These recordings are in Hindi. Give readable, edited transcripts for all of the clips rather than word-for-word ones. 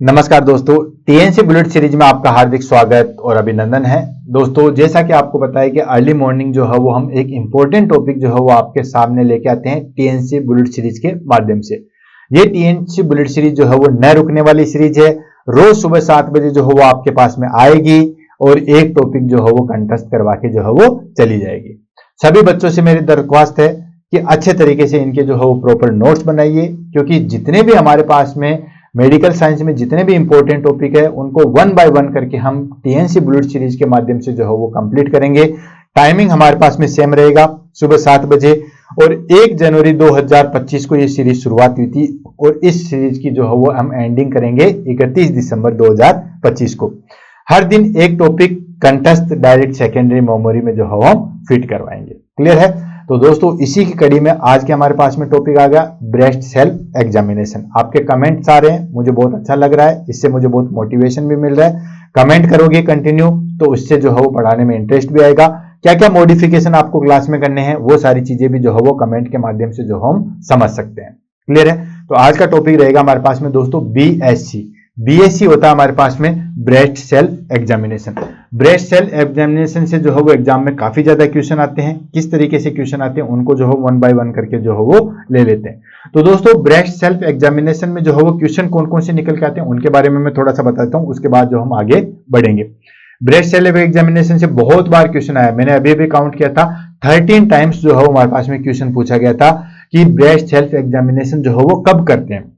नमस्कार दोस्तों, टीएनसी बुलेट सीरीज में आपका हार्दिक स्वागत और अभिनंदन है। दोस्तों, जैसा कि आपको पता है कि अर्ली मॉर्निंग जो है वो हम एक इंपॉर्टेंट टॉपिक जो है वो आपके सामने लेके आते हैं टीएनसी बुलेट सीरीज के माध्यम से। ये टीएनसी बुलेट सीरीज जो है वो न रुकने वाली सीरीज है। रोज सुबह 7 बजे जो है वो आपके पास में आएगी और एक टॉपिक जो है वो कंटेस्ट करवा के जो है वो चली जाएगी। सभी बच्चों से मेरी दरख्वास्त है कि अच्छे तरीके से इनके जो है वो प्रॉपर नोट्स बनाइए, क्योंकि जितने भी हमारे पास में मेडिकल साइंस में जितने भी इंपॉर्टेंट टॉपिक है उनको 1 बाय 1 करके हम टीएनसी बुलेट सीरीज के माध्यम से जो है वो कंप्लीट करेंगे। टाइमिंग हमारे पास में सेम रहेगा, सुबह 7 बजे। और 1 जनवरी 2025 को ये सीरीज शुरुआत हुई थी और इस सीरीज की जो है वो हम एंडिंग करेंगे 31 दिसंबर 2025 को। हर दिन एक topic contest direct secondary memory में जो है हम फिट करवाएंगे। क्लियर है? तो दोस्तों, इसी की कड़ी में आज के हमारे पास में टॉपिक आ गया ब्रेस्ट सेल्फ एग्जामिनेशन। आपके कमेंट्स आ रहे हैं, मुझे बहुत अच्छा लग रहा है, इससे मुझे बहुत मोटिवेशन भी मिल रहा है। कमेंट करोगे कंटिन्यू तो उससे जो है वो पढ़ाने में इंटरेस्ट भी आएगा। क्या क्या मॉडिफिकेशन आपको क्लास में करने हैं वो सारी चीजें भी जो है वो कमेंट के माध्यम से जो हम समझ सकते हैं। क्लियर है? तो आज का टॉपिक रहेगा हमारे पास में दोस्तों बीएससी होता है हमारे पास में breast self examination. Breast self examination से जो है वो एग्जाम में काफी ज्यादा क्वेश्चन आते हैं। किस तरीके से क्वेश्चन आते हैं उनको जो है 1 बाय 1 करके जो है वो ले लेते हैं। तो दोस्तों, ब्रेस्ट सेल्फ एग्जामिनेशन में जो है वो क्वेश्चन कौन कौन से निकल के आते हैं उनके बारे में मैं थोड़ा सा बताता हूँ, उसके बाद जो हम आगे बढ़ेंगे। ब्रेस्ट सेल्फ एग्जामिनेशन से बहुत बार क्वेश्चन आया, मैंने अभी भी काउंट किया था 13 टाइम्स जो है हमारे पास में क्वेश्चन पूछा गया था कि ब्रेस्ट सेल्फ एग्जामिनेशन जो है वो कब करते हैं।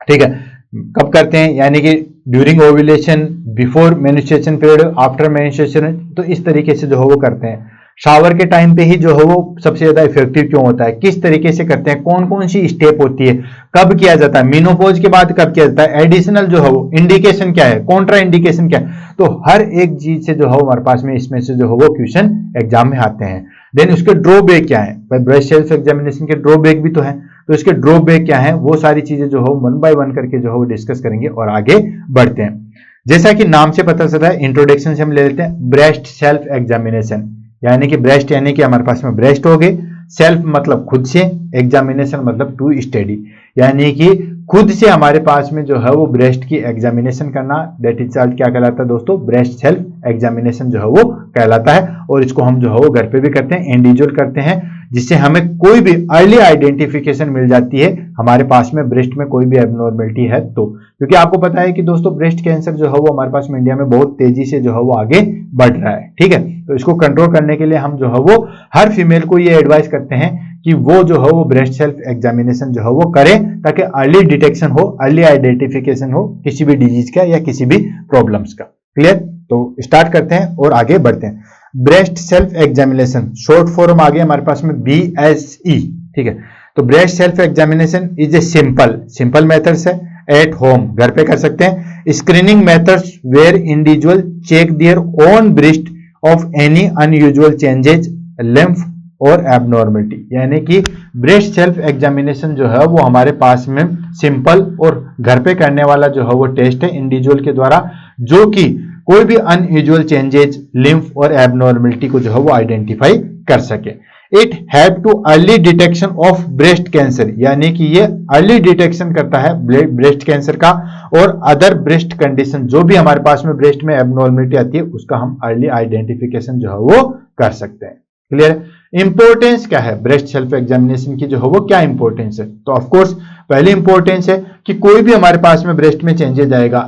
ठीक है, कब करते हैं, यानी कि during ovulation, before menstruation period, after menstruation. तो इस तरीके से जो है वो करते हैं। शावर के टाइम पे ही जो है वो सबसे ज्यादा इफेक्टिव क्यों होता है, किस तरीके से करते हैं, कौन कौन सी स्टेप होती है, कब किया जाता है, मेनोपॉज के बाद कब किया जाता है, एडिशनल जो है वो इंडिकेशन क्या है, कॉन्ट्रा इंडिकेशन क्या है। तो हर एक चीज से जो है हमारे पास में इसमें से जो है वो क्वेश्चन एग्जाम में आते हैं। देन उसके ड्रॉबैक क्या है, ब्रेस्ट सेल्फ एग्जामिनेशन के ड्रॉबैक भी तो है, तो इसके ड्रॉबैक क्या है, वो सारी चीजें जो है 1 बाय 1 करके जो है वो डिस्कस करेंगे और आगे बढ़ते हैं। जैसा कि नाम से पता चलता है, इंट्रोडक्शन से हम ले लेते हैं ब्रेस्ट सेल्फ एग्जामिनेशन। यानी कि ब्रेस्ट यानी कि हमारे पास में ब्रेस्ट हो गए, सेल्फ मतलब खुद से, एग्जामिनेशन मतलब टू स्टडी, यानी कि खुद से हमारे पास में जो है वो ब्रेस्ट की एग्जामिनेशन करना। दैट इज क्या कहलाता है दोस्तों, ब्रेस्ट सेल्फ एग्जामिनेशन जो है वो कहलाता है। और इसको हम जो है वो घर पे भी करते हैं, इंडिविजुअल करते हैं, जिससे हमें कोई भी अर्ली आइडेंटिफिकेशन मिल जाती है हमारे पास में ब्रेस्ट में कोई भी एबनॉर्मलिटी है तो। क्योंकि आपको पता है कि दोस्तों ब्रेस्ट कैंसर जो है वो हमारे पास में इंडिया में बहुत तेजी से जो है वो आगे बढ़ रहा है। ठीक है, तो इसको कंट्रोल करने के लिए हम जो है वो हर फीमेल को ये एडवाइस करते हैं कि वो जो है वो ब्रेस्ट सेल्फ एग्जामिनेशन जो है वो करें, ताकि अर्ली डिटेक्शन हो, अर्ली आइडेंटिफिकेशन हो किसी भी डिजीज का या किसी भी प्रॉब्लम्स का। क्लियर? तो स्टार्ट करते हैं और आगे बढ़ते हैं। Breast self examination short form आ गया हमारे पास में BSE। ठीक है, तो breast self examination is a simple methods है, एट होम, घर पे कर सकते हैं। Screening methods where individual check their own breast of any unusual changes, lymph और एबनॉर्मलिटी। यानी कि ब्रेस्ट सेल्फ एग्जामिनेशन जो है वो हमारे पास में सिंपल और घर पे करने वाला जो है वो टेस्ट है इंडिविजुअल के द्वारा, जो कि कोई भी अनयूजुअल चेंजेस, लिम्फ और एबनॉर्मलिटी को जो है वो आइडेंटिफाई कर सके। It help too early detection of breast cancer, यानी कि ये अर्ली डिटेक्शन करता है ब्रेस्ट कैंसर का और अदर ब्रेस्ट कंडीशन, जो भी हमारे पास में ब्रेस्ट में एबनॉर्मलिटी आती है उसका हम अर्ली आइडेंटिफिकेशन जो है वो कर सकते हैं। क्लियर? इंपॉर्टेंस क्या है ब्रेस्ट सेल्फ एग्जामिनेशन की, जो है वो क्या इंपॉर्टेंस है? तो ऑफ कोर्स पहली इंपॉर्टेंस है कि कोई भी हमारे पास में ब्रेस्ट में चेंजेज आएगा,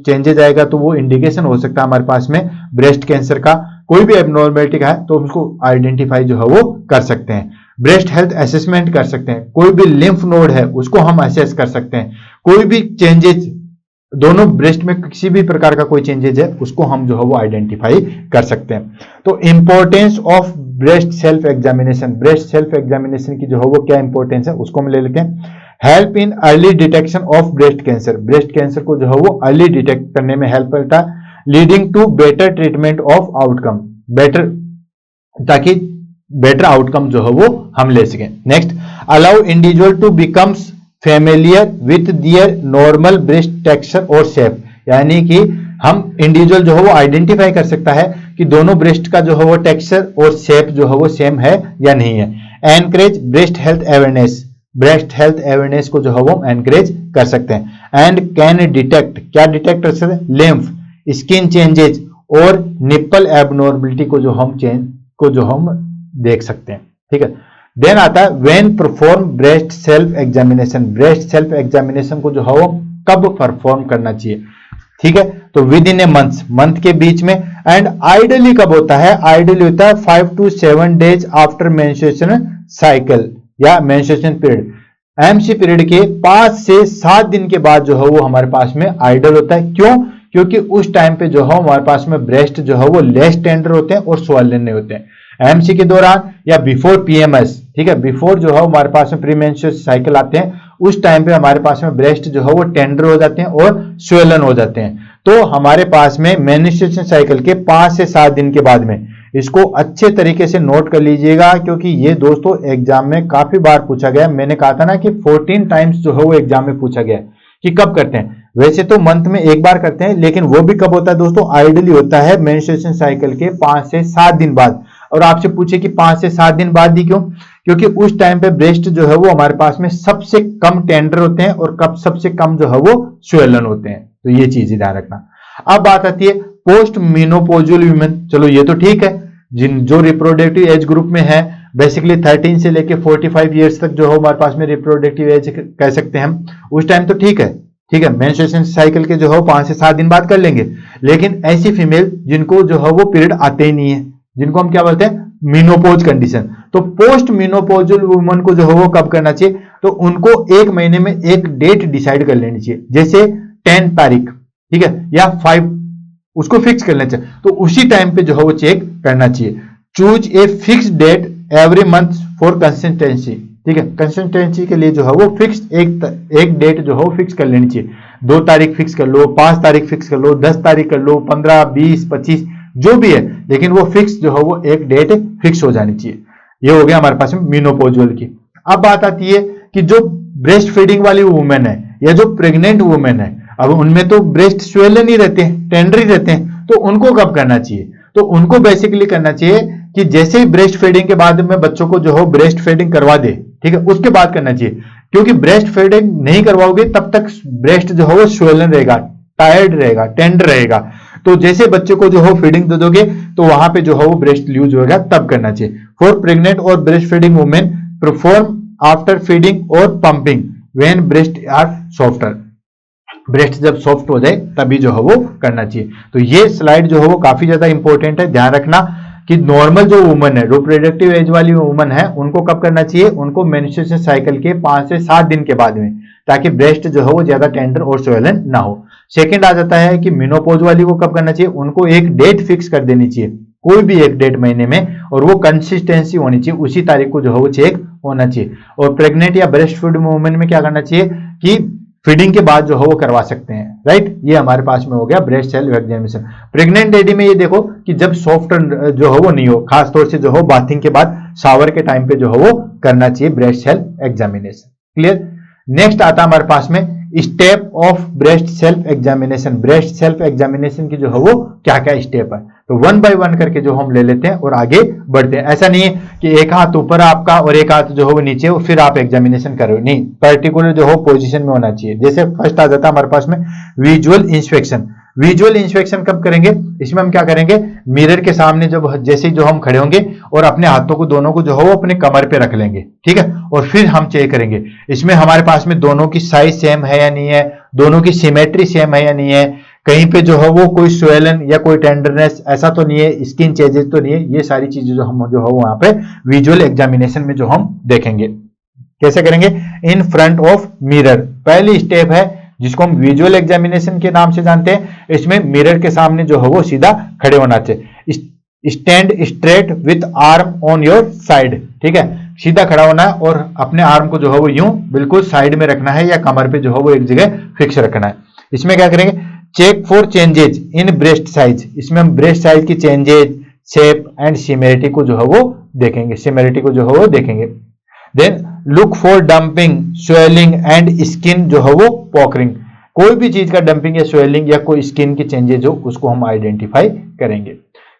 चेंजेज आएगा तो वो इंडिकेशन हो सकता है हमारे पास में ब्रेस्ट कैंसर का। कोई भी एबनॉर्मलिटी का है तो उसको आइडेंटिफाई जो है वो कर सकते हैं। ब्रेस्ट हेल्थ असेसमेंट कर सकते हैं, कोई भी लिम्फ नोड है उसको हम असेस कर सकते हैं। कोई भी चेंजेज, दोनों ब्रेस्ट में किसी भी प्रकार का कोई चेंजेज है उसको हम जो है वो आइडेंटिफाई कर सकते हैं। तो importance of breast self examination, breast self examination की जो है वो क्या इंपॉर्टेंस है उसको हम ले लेते हैं। Help in early detection of breast cancer, breast cancer को जो है वो अर्ली डिटेक्ट करने में हेल्प करता है। Leading to better treatment of outcome, better, ताकि बेटर आउटकम जो है वो हम ले सकें। Next, allow individual to becomes familiar with their normal breast texture और शेप, यानी कि हम इंडिविजुअल जो है वो आइडेंटिफाई कर सकता है कि दोनों ब्रेस्ट का जो है वो टेक्सचर और शेप जो है वो सेम है या नहीं है। Encourage breast health awareness, breast health awareness को जो है वो एनकरेज कर सकते हैं। एंड कैन डिटेक्ट, क्या डिटेक्ट कर सकते हैं, लिम्फ, स्किन चेंजेज और निप्पल एबनॉर्मलिटी को जो हम देख सकते हैं। ठीक है, देन आता है when perform breast self examination, breast self examination को जो है वो कब परफॉर्म करना चाहिए। ठीक है, तो विद इन ए मंथ के बीच में। एंड आइडियली कब होता है, आइडियली होता है 5 to 7 days after menstruation cycle या मेंस्ट्रुएशन पीरियड। एमसी पीरियड के 5 से 7 दिन के बाद जो है वो हमारे पास में आइडियल होता है। क्यों, क्योंकि उस टाइम पे जो है हमारे पास में ब्रेस्ट जो है वो लेस टेंडर होते हैं और स्वॉलन नहीं होते हैं। एमसी के दौरान या बिफोर पीएमएस, ठीक है, बिफोर जो है हमारे पास में प्री मेंस्ट्रुअल साइकिल आते हैं, उस टाइम पे हमारे पास में ब्रेस्ट जो है वो टेंडर हो जाते हैं और स्वेलन हो जाते हैं। तो हमारे पास में मेंस्ट्रुएशन साइकिल के 5 से 7 दिन के बाद में, इसको अच्छे तरीके से नोट कर लीजिएगा, क्योंकि ये दोस्तों एग्जाम में काफी बार पूछा गया। मैंने कहा था ना कि 14 टाइम्स जो है वो एग्जाम में पूछा गया कि कब करते हैं। वैसे तो मंथ में एक बार करते हैं, लेकिन वो भी कब होता है दोस्तों, आइडियली होता है मेंस्ट्रुएशन साइकिल के 5 से 7 दिन बाद। और आपसे पूछे कि 5 से 7 दिन बाद ही क्यों, क्योंकि उस टाइम पे ब्रेस्ट जो है वो हमारे पास में सबसे कम टेंडर होते हैं और कब सबसे कम जो है वो स्वेलन होते हैं। तो ये चीज ध्यान रखना। अब बात आती है पोस्ट मेनोपॉजल वुमेन। चलो ये तो ठीक है, जो रिप्रोडक्टिव एज ग्रुप में है, बेसिकली 13 से लेके 45 ईयर्स तक जो है हमारे पास में रिप्रोडक्टिव एज कह सकते हैं हम, उस टाइम तो ठीक है। ठीक है, मेंस्ट्रुएशन साइकिल के जो है 5 से 7 दिन बाद कर लेंगे। लेकिन ऐसी फीमेल जिनको जो है वो पीरियड आते ही नहीं है, जिनको हम क्या बोलते हैं, मेनोपॉज कंडीशन, तो पोस्ट मेनोपॉजल वुमन को जो है वो कब करना चाहिए, तो उनको 1 महीने में एक डेट डिसाइड कर लेनी चाहिए, जैसे 10 तारीख, ठीक है, या 5, उसको फिक्स कर लेना चाहिए। तो उसी टाइम पे जो है वो चेक करना चाहिए। Choose a fix date every month for consistency. ठीक है, कंसिस्टेंसी के लिए जो है वो फिक्स एक डेट जो है वो फिक्स कर लेनी चाहिए। 2 तारीख फिक्स कर लो, 5 तारीख फिक्स कर लो, 10 तारीख कर लो, 15, 20, 25 जो भी है, लेकिन वो फिक्स जो है वो एक डेट फिक्स हो जानी चाहिए। ये हो गया हमारे पास में मेनोपॉजल की। अब बात आती है कि जो ब्रेस्ट फीडिंग वाली वुमेन है या जो प्रेग्नेंट वुमेन है, अब उनमें तो ब्रेस्ट स्वेलन ही रहते हैं, टेंडर ही रहते हैं, तो उनको कब करना चाहिए, तो उनको बेसिकली करना चाहिए कि जैसे ही ब्रेस्ट फीडिंग के बाद में बच्चों को जो है ब्रेस्ट फीडिंग करवा दे, ठीक है, उसके बाद करना चाहिए। क्योंकि ब्रेस्ट फीडिंग नहीं करवाओगे तब तक ब्रेस्ट जो है वो स्वेलन रहेगा, टायर्ड रहेगा, टेंडर रहेगा। तो जैसे बच्चे को जो है फीडिंग दे दोगे तो वहां पे जो है वो ब्रेस्ट लूज होगा, तब करना चाहिए। फॉर प्रेग्नेंट और breast feeding women perform after feeding और pumping when breast are softer. Breast जब सॉफ्ट हो जाए तभी जो है वो करना चाहिए। तो ये स्लाइड जो है वो काफी ज्यादा इंपॉर्टेंट है। ध्यान रखना कि नॉर्मल जो वुमन है, रिप्रोडक्टिव एज वाली वुमन है, उनको कब करना चाहिए, उनको मेंस्ट्रुएशन साइकिल के 5 से 7 दिन के बाद में, ताकि ब्रेस्ट जो है वो ज्यादा टेंडर और स्वेलन ना हो। सेकंड आ जाता है कि मेनोपॉज वाली को कब करना चाहिए, उनको एक डेट फिक्स कर देनी चाहिए, कोई भी एक डेट महीने में, और वो कंसिस्टेंसी होनी चाहिए, उसी तारीख को जो है वो चेक होना चाहिए। और प्रेग्नेंट या ब्रेस्ट फीडिंग वुमेन में क्या करना चाहिए कि फीडिंग के बाद जो है वो करवा सकते हैं, राइट। ये हमारे पास में हो गया breast self examination. Pregnant lady में ये देखो कि जब सॉफ्ट जो है वो नहीं हो, खासतौर से जो है बाथिंग के बाद शावर के टाइम पे जो है वो करना चाहिए breast self examination. Clear. Next आता है हमारे पास में step of breast self examination. Breast self examination की जो है वो क्या क्या स्टेप है, तो 1 बाय 1 करके जो हम ले लेते हैं और आगे बढ़ते हैं। ऐसा नहीं है कि एक हाथ ऊपर आपका और एक हाथ जो है वो नीचे और फिर आप एग्जामिनेशन कर रहे हो, नहीं, पर्टिकुलर जो हो पोजीशन में होना चाहिए। जैसे फर्स्ट आ जाता है हमारे पास में विजुअल इंस्पेक्शन। विजुअल इंस्पेक्शन कब करेंगे, इसमें हम क्या करेंगे, मिरर के सामने जब जैसे जो हम खड़े होंगे और अपने हाथों को दोनों को जो है वो अपने कमर पे रख लेंगे, ठीक है, और फिर हम चेक करेंगे इसमें हमारे पास में दोनों की साइज सेम है या नहीं है, दोनों की सिमेट्री सेम है या नहीं है, कहीं पे जो है वो कोई स्वेलन या कोई टेंडरनेस ऐसा तो नहीं है, स्किन चेंजेस तो नहीं है। ये सारी चीजें जो हम जो है वहां पे विजुअल एग्जामिनेशन में जो हम देखेंगे। कैसे करेंगे, इन फ्रंट ऑफ मिरर। पहली स्टेप है जिसको हम विजुअल एग्जामिनेशन के नाम से जानते हैं। इसमें मिरर के सामने जो है वो सीधा खड़े होना चाहिए। Stand straight with arm on your side, ठीक है, सीधा खड़ा होना है और अपने आर्म को जो है वो यूं बिल्कुल साइड में रखना है या कमर पे जो है वो एक जगह फिक्स रखना है। इसमें क्या करेंगे, check for changes in breast size. इसमें हम ब्रेस्ट साइज की चेंजेज, शेप एंड सिमेरिटी को जो है वो देखेंगे, सिमेरिटी को जो है वो देखेंगे। Then look for dumping, swelling and skin जो है वो पॉकरिंग। कोई भी चीज का डंपिंग या स्वेलिंग या कोई स्किन की चेंजेज हो उसको हम आइडेंटिफाई करेंगे।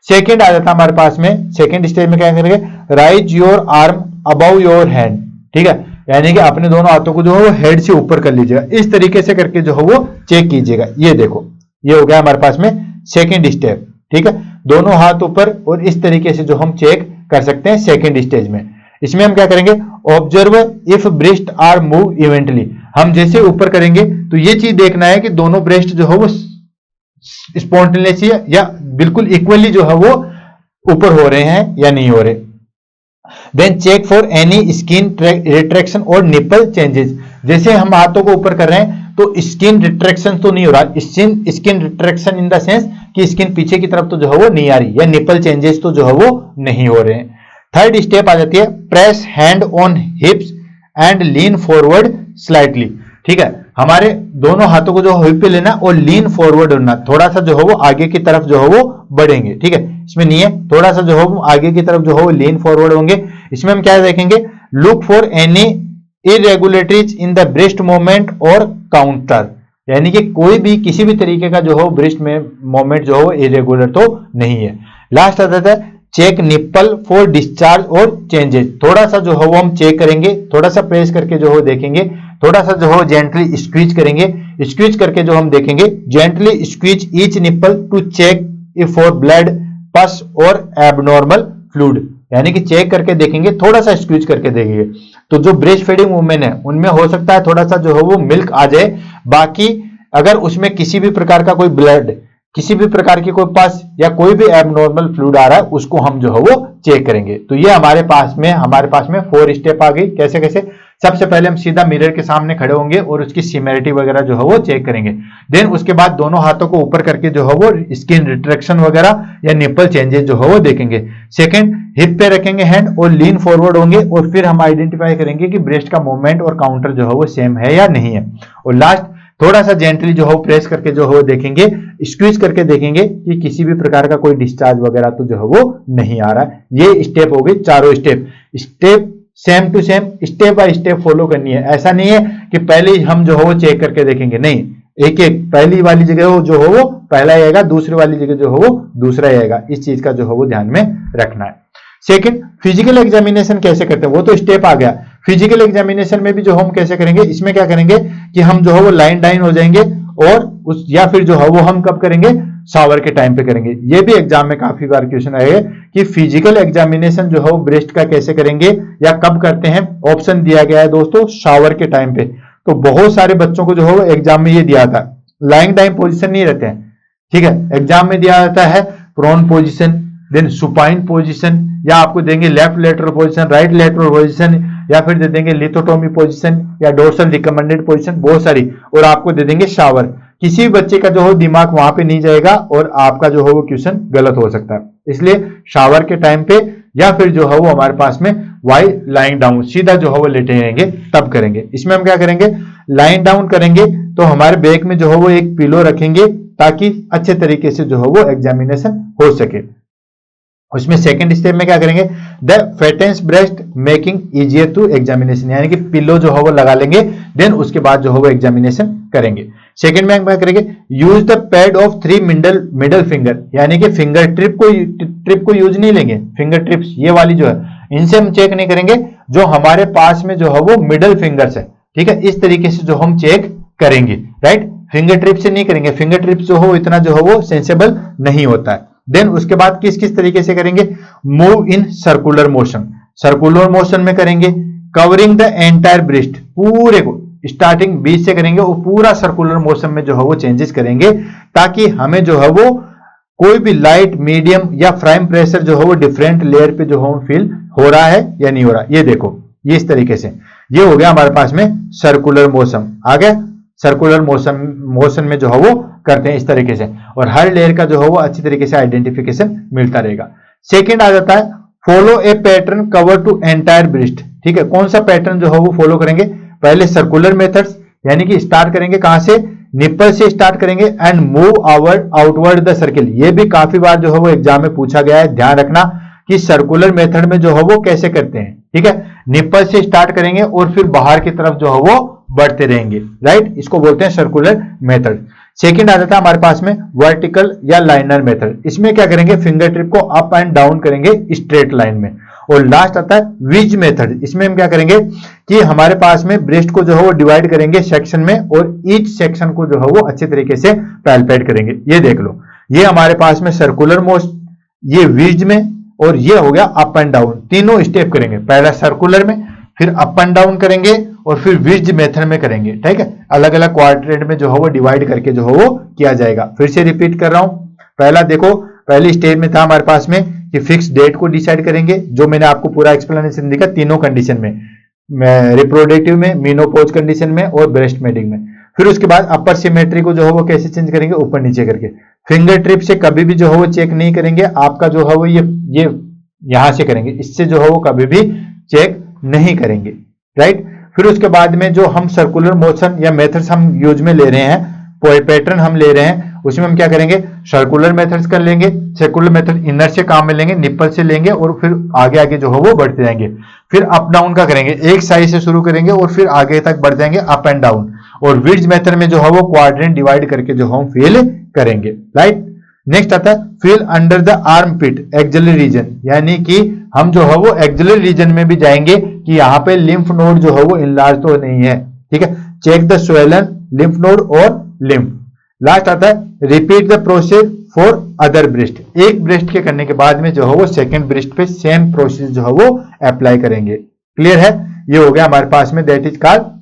सेकेंड आ जाता है हमारे पास में, सेकेंड स्टेज में क्या करेंगे, rise your arm above your hand, ठीक है, यानी कि अपने दोनों हाथों को जो है वो हेड से ऊपर कर लीजिएगा, इस तरीके से करके जो है वो चेक कीजिएगा। ये देखो, ये हो गया हमारे पास में सेकंड स्टेप, ठीक है, दोनों हाथ ऊपर, और इस तरीके से जो हम चेक कर सकते हैं सेकंड स्टेज में। इसमें हम क्या करेंगे, observe if breast are move evenly, हम जैसे ऊपर करेंगे तो ये चीज देखना है कि दोनों ब्रेस्ट जो है वो स्पॉन्टेनियसली या बिल्कुल इक्वली जो है वो ऊपर हो रहे हैं या नहीं हो रहे। Then check for any skin retraction और निपल चेंजेस, जैसे हम हाथों को ऊपर कर रहे हैं तो स्किन रिट्रैक्शन तो नहीं हो रहा, skin retraction in the sense कि स्किन पीछे की तरफ तो जो है वो नहीं आ रही, या निपल चेंजेस तो जो है वो नहीं हो रहे हैं। थर्ड स्टेप आ जाती है press hand on हिप्स and lean forward slightly, ठीक है, हमारे दोनों हाथों को जो हिप पे लेना और लीन फॉरवर्ड होना, थोड़ा सा जो है वो आगे की तरफ जो है वो बढ़ेंगे, ठीक है, इसमें नहीं है, थोड़ा सा जो है वो आगे की तरफ जो है वो लीन फॉरवर्ड होंगे। इसमें हम क्या देखेंगे, look for any irregularities in the breast movement और काउंटर, यानी कि कोई भी किसी भी तरीके का जो है ब्रेस्ट में मूवमेंट जो है वो इरेगुलर तो नहीं है। लास्ट आ जाता है चेक निप्पल फॉर डिस्चार्ज और चेंजेस, थोड़ा सा जो है वो हम चेक करेंगे, थोड़ा सा प्रेस करके जो है देखेंगे, थोड़ा सा जो है जेंटली स्क्वीज करेंगे, स्क्वीज करके जो हम देखेंगे, gently squeeze each nipple to check if for blood pus और एबनॉर्मल फ्लूइड, यानी कि चेक करके देखेंगे, थोड़ा सा स्क्वीज करके देखेंगे, तो जो ब्रेस्ट फीडिंग वुमेन है उनमें हो सकता है थोड़ा सा जो है वो मिल्क आ जाए, बाकी अगर उसमें किसी भी प्रकार का कोई ब्लड, किसी भी प्रकार की कोई पस या कोई भी एबनॉर्मल फ्लूइड आ रहा है, उसको हम जो है वो चेक करेंगे। तो ये हमारे पास में 4 स्टेप आ गई। कैसे कैसे, सबसे पहले हम सीधा मिरर के सामने खड़े होंगे और उसकी सिमेरिटी वगैरह जो है वो चेक करेंगे। देन उसके बाद दोनों हाथों को ऊपर करके जो है वो स्किन रिट्रैक्शन वगैरह या निपल चेंजेस जो है वो देखेंगे। सेकंड, हिप पे रखेंगे हैंड और लीन फॉरवर्ड होंगे, और फिर हम आइडेंटिफाई करेंगे कि ब्रेस्ट का मूवमेंट और काउंटर जो है वो सेम है या नहीं है। और लास्ट, थोड़ा सा जेंटली जो है प्रेस करके जो है देखेंगे, स्क्वीज करके देखेंगे कि किसी भी प्रकार का कोई डिस्चार्ज वगैरह तो जो है वो नहीं आ रहा है। ये स्टेप हो गई, चारों step same to same step by step follow करनी है। ऐसा नहीं है कि पहले ही हम जो है वो चेक करके देखेंगे, नहीं, एक एक पहली वाली जगह जो है वो पहला आएगा, दूसरी वाली जगह जो है वो दूसरा आएगा, इस चीज का जो है वो ध्यान में रखना है। सेकंड, फिजिकल एग्जामिनेशन कैसे करते हैं, वो तो स्टेप आ गया। फिजिकल एग्जामिनेशन में भी जो हम कैसे करेंगे, इसमें क्या करेंगे कि हम जो है वो लाइन डाइन हो जाएंगे, और उस या फिर जो है वो हम कब करेंगे, शावर के टाइम पे करेंगे। ये भी एग्जाम में काफी बार क्वेश्चन आएगा कि फिजिकल एग्जामिनेशन जो है वो ब्रेस्ट का कैसे करेंगे या कब करते हैं। ऑप्शन दिया गया है दोस्तों शावर के टाइम पे, तो बहुत सारे बच्चों को जो है वो एग्जाम में ये दिया था, लाइंग डाइन पोजिशन नहीं रहते हैं, ठीक है, एग्जाम में दिया जाता है prone position, then supine position, या आपको देंगे left lateral position, right lateral position, या फिर दे देंगे लिथोटोमी पोजिशन या डोर्सल रिकमेंडेड पोजिशन, बहुत सारी, और आपको दे देंगे शावर। किसी भी बच्चे का जो हो दिमाग वहां पे नहीं जाएगा और आपका जो है वो क्वेश्चन गलत हो सकता है, इसलिए शावर के टाइम पे या फिर जो है वो हमारे पास में वाई लाइंग डाउन, सीधा जो है वो लेटे रहेंगे तब करेंगे। इसमें हम क्या करेंगे, लाइन डाउन करेंगे तो हमारे बैक में जो है वो एक पिलो रखेंगे ताकि अच्छे तरीके से जो है वो एग्जामिनेशन हो सके। उसमें सेकंड स्टेप में क्या करेंगे, the flattens breast making easier to examination, यानी कि पिलो जो है वो लगा लेंगे, देन उसके बाद जो है वो एग्जामिनेशन करेंगे। सेकंड में क्या करेंगे, use the pad of 3 middle finger, यानी कि फिंगर ट्रिप को यूज नहीं लेंगे, फिंगर ट्रिप्स ये वाली जो है इनसे हम चेक नहीं करेंगे, जो हमारे पास में जो है वो मिडल फिंगर्स है, ठीक है, इस तरीके से जो हम चेक करेंगे, राइट, फिंगर ट्रिप से नहीं करेंगे, फिंगर ट्रिप जो हो इतना जो है वो सेंसेबल नहीं होता है। देन उसके बाद किस किस तरीके से करेंगे, move in circular motion, circular motion में करेंगे, कवरिंग द एंटायर ब्रेस्ट, पूरे को स्टार्टिंग बीच से करेंगे और पूरा सर्कुलर मोशन में जो है वो चेंजेस करेंगे, ताकि हमें जो है वो कोई भी लाइट, मीडियम या प्राइम प्रेशर जो है वो डिफरेंट लेयर पे जो है फील हो रहा है या नहीं हो रहा। ये देखो, ये इस तरीके से, ये हो गया हमारे पास में सर्कुलर मोशन आ गया। सर्कुलर मोशन में जो है वो करते हैं इस तरीके से, और हर लेयर का जो है वो अच्छी तरीके से आइडेंटिफिकेशन मिलता रहेगा। सेकंड आ जाता है follow a pattern cover to entire breast, ठीक है, कौन सा पैटर्न जो है वो फॉलो करेंगे, पहले सर्कुलर मेथड्स, यानी कि स्टार्ट करेंगे कहां से, निप्पल से स्टार्ट करेंगे and move outward the circle. ये भी काफी बार जो है वो एग्जाम में पूछा गया है, ध्यान रखना कि सर्कुलर मेथड में जो है वो कैसे करते हैं, ठीक है, निप्पल से स्टार्ट करेंगे और फिर बाहर की तरफ जो है वो बढ़ते रहेंगे, राइट, इसको बोलते हैं सर्कुलर मेथड। सेकंड आ जाता है हमारे पास में वर्टिकल या लाइनर मेथड, इसमें क्या करेंगे, फिंगर टिप को अप एंड डाउन करेंगे स्ट्रेट लाइन में, और लास्ट आता है विज मेथड। इसमें हम क्या करेंगे कि हमारे पास में ब्रेस्ट को जो है वो डिवाइड करेंगे सेक्शन में और ईच सेक्शन को जो है वो अच्छे तरीके से पैल्पेट करेंगे। ये देख लो, ये हमारे पास में सर्कुलर मोस्ट, ये विज में, और ये हो गया अप एंड डाउन। तीनों स्टेप करेंगे, पहला सर्कुलर में, फिर अप एंड डाउन करेंगे और फिर विज मेथड में करेंगे। ठीक है, अलग अलग क्वाड्रेंट में जो है वो डिवाइड करके जो है वो किया जाएगा। फिर से रिपीट कर रहा हूं, पहला देखो, पहली स्टेज में था हमारे पास में कि फिक्स डेट को डिसाइड करेंगे, जो मैंने आपको पूरा एक्सप्लेनेशन दिया तीनों कंडीशन में, रिप्रोडक्टिव में, मेनोपॉज कंडीशन में और ब्रेस्ट मेडिंग में। फिर उसके बाद अपर सिमेट्री को जो है वो कैसे चेंज करेंगे, ऊपर नीचे करके। फिंगर ट्रिप से कभी भी जो है वो चेक नहीं करेंगे, आपका जो है वो ये यहां से करेंगे, इससे जो है वो कभी भी चेक नहीं करेंगे, राइट। फिर उसके बाद में जो हम सर्कुलर मोशन या मेथड्स हम यूज में ले रहे हैं, पैटर्न हम ले रहे हैं, उसमें हम क्या करेंगे, सर्कुलर मेथड्स कर लेंगे। सर्कुलर मेथड इनर से काम में लेंगे, निप्पल से लेंगे और फिर आगे आगे जो है वो बढ़ते जाएंगे। फिर अप डाउन का करेंगे, एक साइड से शुरू करेंगे और फिर आगे तक बढ़ जाएंगे अप एंड डाउन। और विड्थ मेथड में जो है वो क्वाड्रेंट डिवाइड करके जो हम फील करेंगे, राइट। नेक्स्ट आता है feel under the armpit axillary region, यानी कि हम जो है वो एक्सिलरी रीजन में भी जाएंगे कि यहाँ पे लिम्फ नोड जो है वो इनलार्ज तो नहीं है। ठीक है, check the swollen lymph node और लिम्फ। लास्ट आता है repeat the process for other breast, एक ब्रेस्ट के करने के बाद में जो है वो सेकंड ब्रेस्ट पे सेम प्रोसेस जो है वो अप्लाई करेंगे। क्लियर है, ये हो गया हमारे पास में, that is called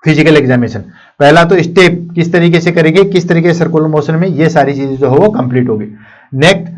physical examination. पहला तो स्टेप किस तरीके से करेंगे, किस तरीके से सर्कुलर मोशन में, ये सारी चीजें जो है वो कंप्लीट होगी। Next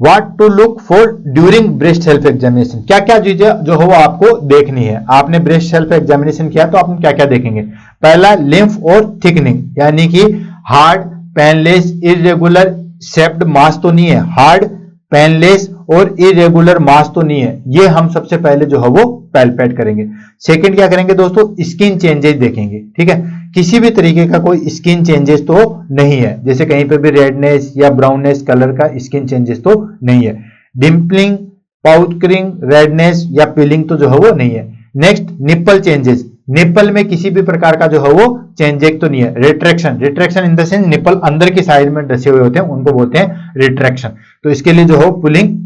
what to look for during breast self examination, क्या क्या चीजें जो है वो आपको देखनी है। आपने ब्रेस्ट सेल्फ एग्जामिनेशन किया तो आप क्या क्या देखेंगे, पहला लिम्फ और थिकनिंग, यानी कि हार्ड, पेनलेस, इरेगुलर शेप्ड मास तो नहीं है, हार्ड, पेनलेस और इरेगुलर मास तो नहीं है, ये हम सबसे पहले जो है वो पैल्पेट करेंगे। सेकंड क्या करेंगे दोस्तों, स्किन चेंजेस देखेंगे। ठीक है, किसी भी तरीके का कोई स्किन चेंजेस तो नहीं है, जैसे कहीं पे भी रेडनेस या ब्राउननेस कलर का स्किन चेंजेस तो नहीं है। डिम्पलिंग, पाउडरिंग, रेडनेस या पीलिंग तो जो है वो नहीं है। नेक्स्ट निप्पल चेंजेस, निप्पल में किसी भी प्रकार का जो है वो चेंजेस तो नहीं है। Retraction, retraction in the sense nipple अंदर की साइड में डसे हुए होते हैं, उनको बोलते हैं रिट्रैक्शन। तो इसके लिए जो है पुलिंग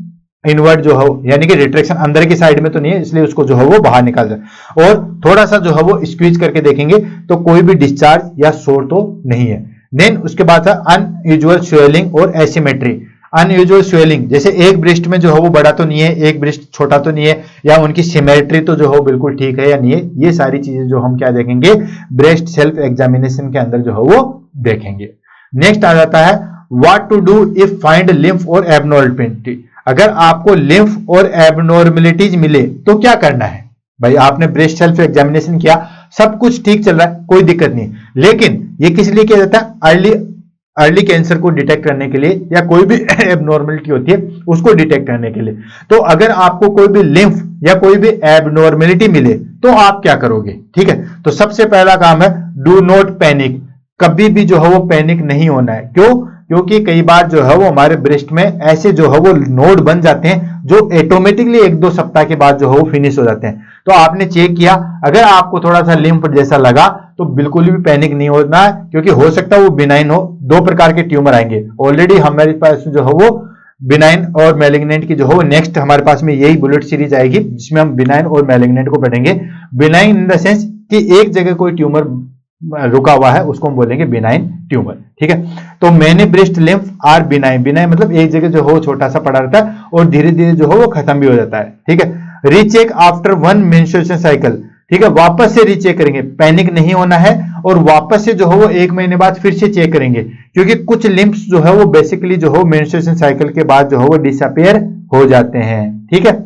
इनवर्ट जो हो, यानी कि रिट्रैक्शन अंदर की साइड में तो नहीं है, इसलिए उसको जो है वो बाहर निकाल जाए। और थोड़ा सा जो है वो स्क्वीज करके देखेंगे तो कोई भी डिस्चार्ज या शोर तो नहीं है। देन उसके बाद है अनयूजुअल स्वेलिंग और एसिमेट्री। अनयूजुअल स्वेलिंग, जैसे एक ब्रेस्ट में जो है वो बड़ा तो नहीं है, एक ब्रेस्ट छोटा तो नहीं है, या उनकी सिमेट्री तो जो है बिल्कुल ठीक है या नहीं है, ये सारी चीजें जो हम क्या देखेंगे, ब्रेस्ट सेल्फ एग्जामिनेशन के अंदर जो है वो देखेंगे। नेक्स्ट आ जाता है what to do if find lymph और एबनॉर्मलिटी। अगर आपको लिम्फ और एबनॉर्मलिटीज मिले तो क्या करना है। भाई आपने ब्रेस्ट सेल्फ एग्जामिनेशन किया, सब कुछ ठीक चल रहा है, कोई दिक्कत नहीं, लेकिन ये किस लिए किया जाता है, अर्ली कैंसर को डिटेक्ट करने के लिए, या कोई भी एबनॉर्मलिटी होती है उसको डिटेक्ट करने के लिए। तो अगर आपको कोई भी लिम्फ या कोई भी एबनॉर्मलिटी मिले तो आप क्या करोगे। ठीक है, तो सबसे पहला काम है डू नॉट पैनिक, कभी भी जो है वो पैनिक नहीं होना है। क्यों, क्योंकि कई बार जो है वो हमारे ब्रेस्ट में ऐसे जो है वो नोड बन जाते हैं जो ऑटोमेटिकली 1-2 सप्ताह के बाद जो है वो फिनिश हो जाते हैं। तो आपने चेक किया, अगर आपको थोड़ा सा लिम्फ जैसा लगा तो बिल्कुल भी पैनिक नहीं होना है, क्योंकि हो सकता है वो बिनाइन हो। 2 प्रकार के ट्यूमर आएंगे, ऑलरेडी हमारे पास जो है वो बिनाइन और मैलिग्नेंट की जो है नेक्स्ट हमारे पास में यही बुलेट सीरीज आएगी, जिसमें हम बिनाइन और मैलिग्नेंट को पढ़ेंगे। बिनाइन इन द सेंस कि एक जगह कोई ट्यूमर रुका हुआ है, उसको हम बोलेंगे बिनाइन ट्यूमर। ठीक है, तो मैंने breast lymph are benign, benign मतलब एक जगह जो हो छोटा सा पड़ा रहता है और धीरे धीरे जो हो वो खत्म भी हो जाता है। ठीक है, रीचेक आफ्टर 1 मेंस्ट्रुएशन साइकिल। ठीक है, वापस से रीचेक करेंगे, पैनिक नहीं होना है, और वापस से जो है वो 1 महीने बाद फिर से चेक करेंगे, क्योंकि कुछ लिम्फ्स जो है वो बेसिकली जो है मेंस्ट्रुएशन साइकिल के बाद जो है वो डिसअपीयर हो जाते हैं। ठीक है,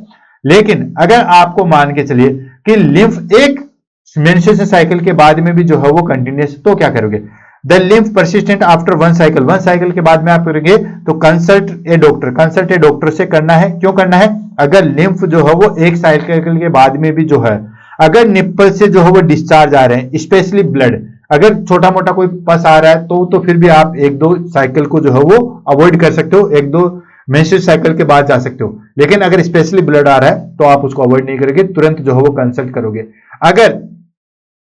लेकिन अगर आपको मान के चलिए कि लिम्फ एक मेंस्ट्रुएशन साइकिल के बाद में भी जो है वो कंटिन्यूस, तो क्या करोगे, the lymph persistent after 1 cycle, 1 cycle के बाद में आप करेंगे तो कंसल्ट ए डॉक्टर, कंसल्ट ए डॉक्टर से करना है। क्यों करना है, अगर लिम्फ जो है वो एक साइकिल के बाद में भी जो है, अगर निप्पल से जो है वो डिस्चार्ज आ रहे हैं, स्पेशली ब्लड, अगर छोटा मोटा कोई पस आ रहा है तो फिर भी आप 1-2 साइकिल को जो है वो अवॉइड कर सकते हो, 1-2 मेंस्ट्रुएशन साइकिल के बाद जा सकते हो। लेकिन अगर स्पेशली ब्लड आ रहा है तो आप उसको अवॉइड नहीं करोगे, तुरंत जो है वो कंसल्ट करोगे। अगर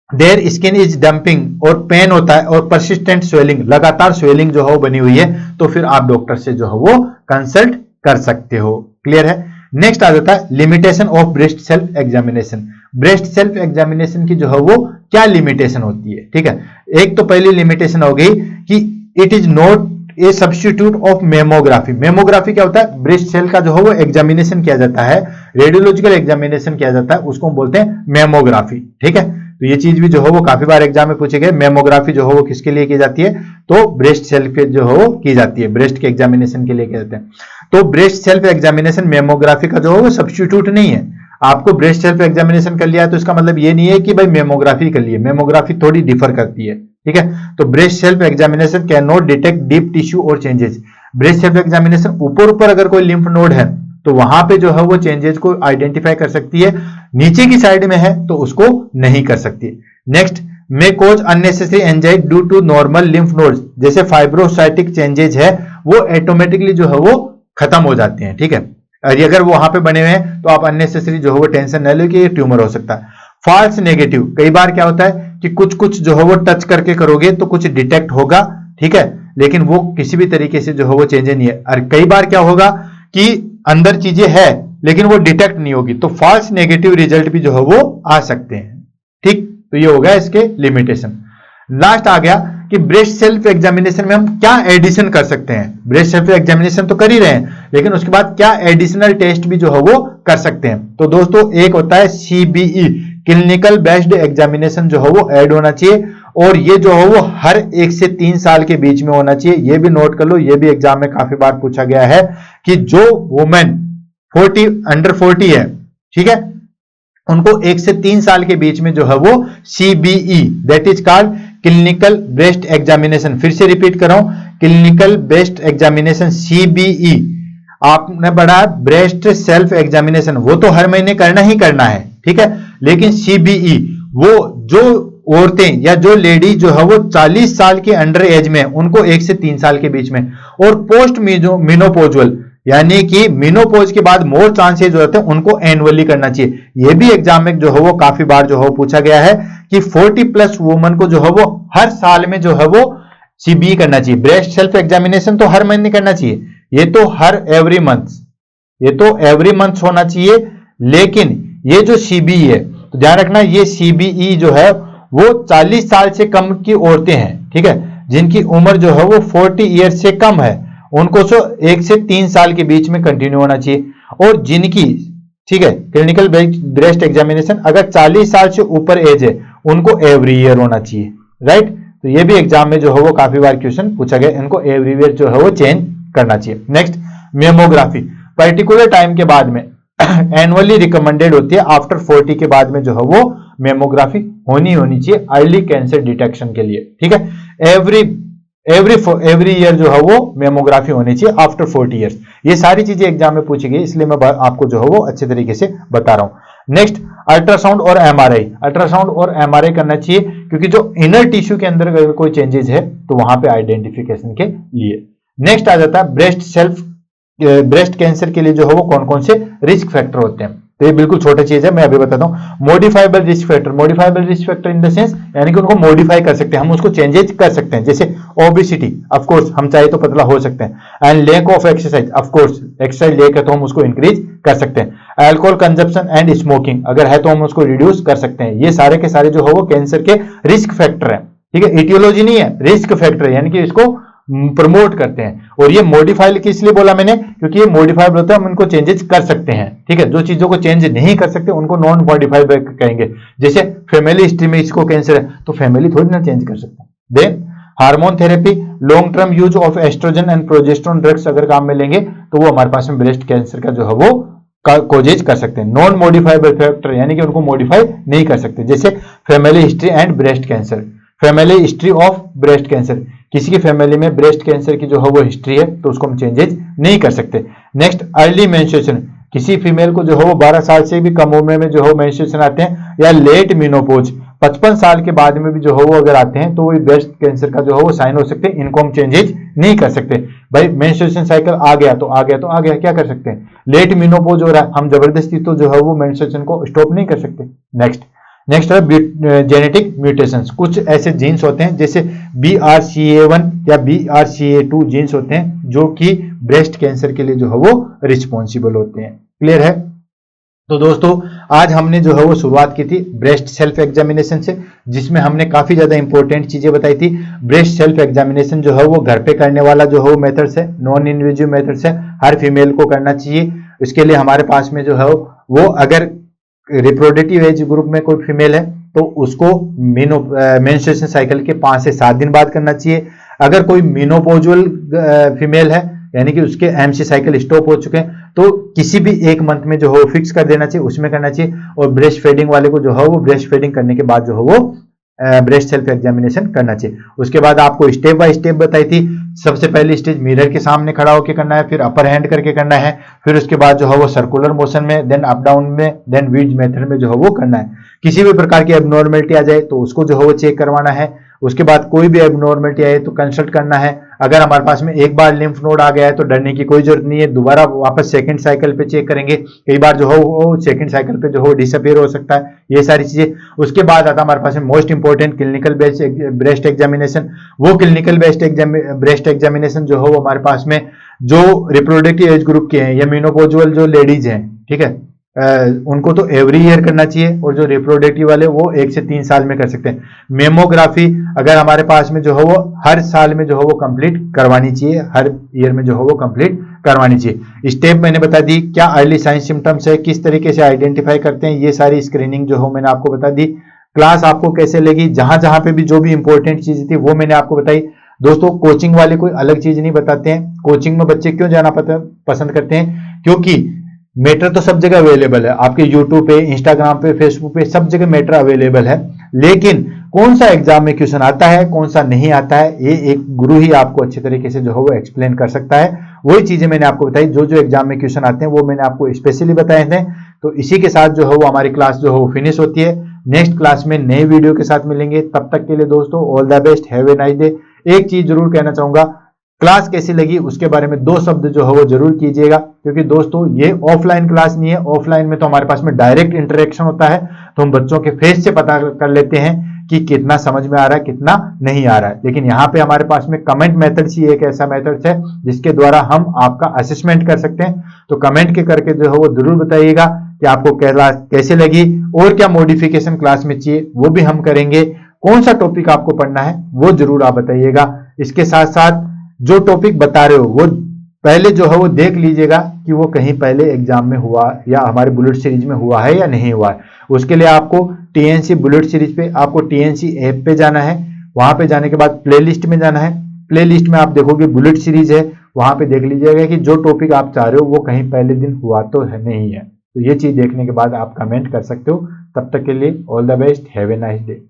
देयर स्किन इज डंपिंग और पेन होता है और परसिस्टेंट स्वेलिंग, लगातार स्वेलिंग जो है वो बनी हुई है, तो फिर आप डॉक्टर से जो है वो कंसल्ट कर सकते हो। क्लियर है। नेक्स्ट आ जाता है limitation of breast self examination. Breast self examination की जो है वो क्या लिमिटेशन होती है, ठीक है। एक तो पहली लिमिटेशन हो गई कि it is not a substitute of mammography. Mammography क्या होता है, ब्रेस्ट सेल का जो है वो एग्जामिनेशन किया जाता है, रेडियोलॉजिकल एग्जामिनेशन किया जाता है, उसको हम बोलते हैं मेमोग्राफी, ठीक है। तो ये चीज भी जो है वो काफी बार एग्जाम में पूछे गए। मेमोग्राफी जो है वो किसके लिए की जाती है, तो ब्रेस्ट सेल पे जो है वो की जाती है, ब्रेस्ट के एग्जामिनेशन के लिए किया जाते हैं। तो ब्रेस्ट सेल्फ एग्जामिनेशन मेमोग्राफी का जो है वो सब्स्टिट्यूट नहीं है। आपको ब्रेस्ट सेल्फ एग्जामिनेशन कर लिया है तो इसका मतलब ये नहीं है कि भाई मेमोग्राफी कर लिए, मेमोग्राफी थोड़ी डिफर करती है, ठीक है। तो breast self examination can not detect deep tissue और चेंजेस। ब्रेस्ट सेल्फ एग्जामिनेशन ऊपर अगर कोई लिम्फ नोड है तो वहां पे जो है वो चेंजेस को आइडेंटिफाई कर सकती है, नीचे की साइड में है तो उसको नहीं कर सकती। Next, may cause unnecessary anxiety due to normal lymph nodes. जैसे फाइब्रोसाइटिक चेंजेस है वो ऑटोमेटिकली जो है वो खत्म हो जाते हैं, ठीक है। और अगर वो वहां पे बने हुए हैं तो आप अननेसेसरी जो है वो टेंशन न लो कि ये ट्यूमर हो सकता है। फॉल्स नेगेटिव, कई बार क्या होता है कि कुछ जो है वो टच करके करोगे तो कुछ डिटेक्ट होगा, ठीक है, लेकिन वो किसी भी तरीके से जो है वो चेंज नहीं है। और कई बार क्या होगा कि अंदर चीजें है लेकिन वो डिटेक्ट नहीं होगी, तो फॉल्स नेगेटिव रिजल्ट भी जो है वो आ सकते हैं, ठीक। तो ये हो गया इसके लिमिटेशन। लास्ट आ गया कि ब्रेस्ट सेल्फ एग्जामिनेशन में हम क्या एडिशन कर सकते हैं। ब्रेस्ट सेल्फ एग्जामिनेशन तो कर ही रहे हैं लेकिन उसके बाद क्या एडिशनल टेस्ट भी जो है वो कर सकते हैं। तो दोस्तों एक होता है CBE, क्लिनिकल बेस्ड एग्जामिनेशन जो है वो ऐड होना चाहिए, और ये जो है वो हर 1 से 3 साल के बीच में होना चाहिए। ये भी नोट कर लो, ये भी एग्जाम में काफी बार पूछा गया है कि जो वुमेन अंडर 40 है, ठीक है, उनको 1 से 3 साल के बीच में जो है वो CBE that is called clinical based examination. फिर से रिपीट कर रहा हूं, क्लिनिकल बेस्ड एग्जामिनेशन CBE। आपने पढ़ा ब्रेस्ट सेल्फ एग्जामिनेशन, वो तो हर महीने करना ही करना है, ठीक है, लेकिन CBE वो जो औरतें या जो लेडी जो है वो 40 साल के अंडर एज में, उनको 1 से 3 साल के बीच में, और पोस्ट मिनोपोजुअल यानी कि मिनोपोज के बाद मोर चांसेज हो जाते हैं, उनको एनुअली करना चाहिए। यह भी एग्जाम में जो है वो काफी बार जो है पूछा गया है कि 40+ वुमन को जो है वो हर साल में जो है वो CBE करना चाहिए। ब्रेस्ट सेल्फ एग्जामिनेशन तो हर महीने करना चाहिए, ये तो हर एवरी मंथ होना चाहिए, लेकिन ये जो CBE है तो ध्यान रखना, ये CBE जो है वो 40 साल से कम की औरतें हैं, ठीक है, जिनकी उम्र जो है वो 40 ईयर्स से कम है, उनको 1 से 3 साल के बीच में कंटिन्यू होना चाहिए। और जिनकी, ठीक है, क्लिनिकल ब्रेस्ट एग्जामिनेशन अगर 40 साल से ऊपर एज है उनको एवरी ईयर होना चाहिए, राइट। तो ये भी एग्जाम में जो है वो काफी बार क्वेश्चन पूछा गया, इनको एवरी ईयर जो है वो चेंज करना चाहिए। नेक्स्ट, मेमोग्राफी पर्टिकुलर टाइम के बाद में एनुअली रिकमेंडेड होती है, आफ्टर 40 के बाद में जो है वो मेमोग्राफी होनी चाहिए अर्ली कैंसर डिटेक्शन के लिए, ठीक है। एवरी ईयर जो है वो मेमोग्राफी होनी चाहिए आफ्टर 40 ईयर्स। ये सारी चीजें एग्जाम में पूछी गई, इसलिए मैं आपको जो है वो अच्छे तरीके से बता रहा हूं। नेक्स्ट, अल्ट्रासाउंड और MRI। अल्ट्रासाउंड और MRI करना चाहिए क्योंकि जो इनर टिश्यू के अंदर अगर कोई चेंजेस है तो वहां पे आइडेंटिफिकेशन के लिए। नेक्स्ट आ जाता है ब्रेस्ट कैंसर के लिए जो है वो कौन कौन से रिस्क फैक्टर होते हैं। तो ये बिल्कुल छोटा चीज है, मैं अभी बताता हूं। Modifiable risk factor in the sense यानी कि उनको मॉडिफाई कर सकते हैं, हम उसको चेंजेस कर सकते हैं। जैसे ओबेसिटी, ऑफ कोर्स हम चाहे तो पतला हो सकते हैं, and lack of exercise, of course exercise लेकर तो हम उसको इंक्रीज कर सकते हैं। अल्कोहल कंजप्शन एंड स्मोकिंग अगर है तो हम उसको रिड्यूस कर सकते हैं। ये सारे के सारे जो है वो कैंसर के रिस्क फैक्टर है, ठीक है, इटियोलॉजी नहीं है, रिस्क फैक्टर है, यानी कि इसको प्रमोट करते हैं। और ये मॉडिफाइड किस लिए बोला मैंने, क्योंकि ये मॉडिफाइड होता है, हम इनको चेंजेस कर सकते हैं, ठीक है। जो चीजों को चेंज नहीं कर सकते उनको नॉन मॉडिफाइड कहेंगे। जैसे फैमिली हिस्ट्री में इसको कैंसर है तो फैमिली थोड़ी ना चेंज कर सकते हैं। Then hormone therapy, long term use of estrogen and progesterone drugs अगर काम में लेंगे तो वो हमारे पास में ब्रेस्ट कैंसर का जो है वो कोजेज कर सकते हैं। नॉन मॉडिफाइबल फैक्टर यानी कि उनको मॉडिफाई नहीं कर सकते। जैसे family history and breast cancer, family history of breast cancer, किसी की फैमिली में ब्रेस्ट कैंसर की जो है वो हिस्ट्री है तो उसको हम चेंजेस नहीं कर सकते। नेक्स्ट, अर्ली मेंस्ट्रुएशन, किसी फीमेल को जो है वो 12 साल से भी कम उम्र में जो है मेंस्ट्रुएशन आते हैं, या लेट मेनोपॉज 55 साल के बाद में भी जो है वो अगर आते हैं तो वो ब्रेस्ट कैंसर का जो है वो साइन हो सकते हैं, इनको हम चेंजेस नहीं कर सकते। भाई मेंस्ट्रुएशन साइकिल आ गया तो आ गया, क्या कर सकते हैं, लेट मेनोपॉज हो रहा है, हम जबरदस्ती तो जो है वो मेंस्ट्रुएशन को स्टॉप नहीं कर सकते। नेक्स्ट, नेक्स्ट है जेनेटिक म्यूटेशंस। कुछ ऐसे जीन्स होते हैं जैसे BRCA1 या BRCA2 जीन्स होते हैं जो कि ब्रेस्ट कैंसर के लिए जो है वो रिस्पॉन्सिबल होते हैं। क्लियर है? तो दोस्तों आज हमने जो है वो शुरुआत की थी ब्रेस्ट सेल्फ एग्जामिनेशन से, जिसमें हमने काफी ज्यादा इंपॉर्टेंट चीजें बताई थी। ब्रेस्ट सेल्फ एग्जामिनेशन जो है वो घर पे करने वाला जो है वो मेथड्स है, नॉन इन्वेजिव मेथड्स है, हर फीमेल को करना चाहिए। इसके लिए हमारे पास में जो है वो अगर रिप्रोडक्टिव एज ग्रुप में कोई फीमेल है तो उसको मेंस्ट्रुएशन साइकिल के 5 से 7 दिन बाद करना चाहिए। अगर कोई मेनोपॉजुअल फीमेल है यानी कि उसके एमसी साइकिल स्टॉप हो चुके हैं तो किसी भी एक मंथ में जो है वो फिक्स कर देना चाहिए, उसमें करना चाहिए। और ब्रेस्ट फीडिंग वाले को जो है वो ब्रेस्ट फीडिंग करने के बाद जो है वो ब्रेस्ट सेल्फ एग्जामिनेशन करना चाहिए। उसके बाद आपको स्टेप बाय स्टेप बताई थी। सबसे पहली स्टेज मिरर के सामने खड़ा होकर करना है, फिर अपर हैंड करके करना है, फिर उसके बाद जो है वो सर्कुलर मोशन में, देन अप डाउन में, देन विड्थ मेथड में जो है वो करना है। किसी भी प्रकार की एबनॉर्मलिटी आ जाए तो उसको जो है वो चेक करवाना है। उसके बाद कोई भी एबनॉर्मलिटी आए तो कंसल्ट करना है। अगर हमारे पास में एक बार लिम्फ नोड आ गया है तो डरने की कोई जरूरत नहीं है, दोबारा वापस सेकंड साइकिल पे चेक करेंगे। कई बार जो हो वो सेकंड साइकिल पे जो हो डिसअपीयर हो सकता है, ये सारी चीजें। उसके बाद आता हमारे पास में most important clinical breast examination. वो क्लिनिकल ब्रेस्ट एग्जामिनेशन जो हो वो हमारे पास में जो रिप्रोडक्टिव एज ग्रुप के हैं या मेनोपॉजुअल जो लेडीज हैं, ठीक है, उनको तो एवरी ईयर करना चाहिए, और जो रिप्रोडक्टिव वाले वो 1 से 3 साल में कर सकते हैं। मेमोग्राफी अगर हमारे पास में जो है वो हर साल में जो है वो कंप्लीट करवानी चाहिए, हर ईयर में जो है वो कंप्लीट करवानी चाहिए। स्टेप मैंने बता दी, क्या अर्ली साइन सिम्टम्स है, किस तरीके से आइडेंटिफाई करते हैं, ये सारी स्क्रीनिंग जो हो मैंने आपको बता दी। क्लास आपको कैसे लगी, जहां जहां पे भी जो भी इंपॉर्टेंट चीज थी वो मैंने आपको बताई। दोस्तों कोचिंग वाले कोई अलग चीज नहीं बताते हैं। कोचिंग में बच्चे क्यों जाना पसंद करते हैं? क्योंकि मेटर तो सब जगह अवेलेबल है, आपके यूट्यूब पे, इंस्टाग्राम पे, फेसबुक पे, सब जगह मेटर अवेलेबल है। लेकिन कौन सा एग्जाम में क्वेश्चन आता है, कौन सा नहीं आता है, ये एक गुरु ही आपको अच्छे तरीके से जो है वो एक्सप्लेन कर सकता है। वही चीजें मैंने आपको बताई, जो जो एग्जाम में क्वेश्चन आते हैं वो मैंने आपको स्पेशली बताए थे। तो इसी के साथ जो है वो हमारी क्लास जो है वो फिनिश होती है। नेक्स्ट क्लास में नए वीडियो के साथ मिलेंगे, तब तक के लिए दोस्तों all the best, have a nice day. एक चीज जरूर कहना चाहूंगा, क्लास कैसी लगी उसके बारे में 2 शब्द जो है वो जरूर कीजिएगा, क्योंकि दोस्तों ये ऑफलाइन क्लास नहीं है। ऑफलाइन में तो हमारे पास में डायरेक्ट इंटरेक्शन होता है, तो हम बच्चों के फेस से पता कर लेते हैं कि कितना समझ में आ रहा है, कितना नहीं आ रहा है। लेकिन यहाँ पे हमारे पास में कमेंट मेथड ही एक ऐसा मेथड है जिसके द्वारा हम आपका असेसमेंट कर सकते हैं। तो कमेंट के करके जो है वो जरूर बताइएगा कि आपको क्लास कैसे लगी और क्या मॉडिफिकेशन क्लास में चाहिए, वो भी हम करेंगे। कौन सा टॉपिक आपको पढ़ना है वो जरूर आप बताइएगा। इसके साथ साथ जो टॉपिक बता रहे हो वो पहले जो है वो देख लीजिएगा कि वो कहीं पहले एग्जाम में हुआ या हमारे बुलेट सीरीज में हुआ है या नहीं हुआ है। उसके लिए आपको टीएनसी बुलेट सीरीज पे, आपको टीएनसी ऐप पे जाना है। वहां पे जाने के बाद प्लेलिस्ट में जाना है। प्लेलिस्ट में आप देखोगे बुलेट सीरीज है, वहां पे देख लीजिएगा कि जो टॉपिक आप चाह रहे हो वो कहीं पहले दिन हुआ तो है नहीं है। तो ये चीज देखने के बाद आप कमेंट कर सकते हो। तब तक के लिए all the best, have a nice day.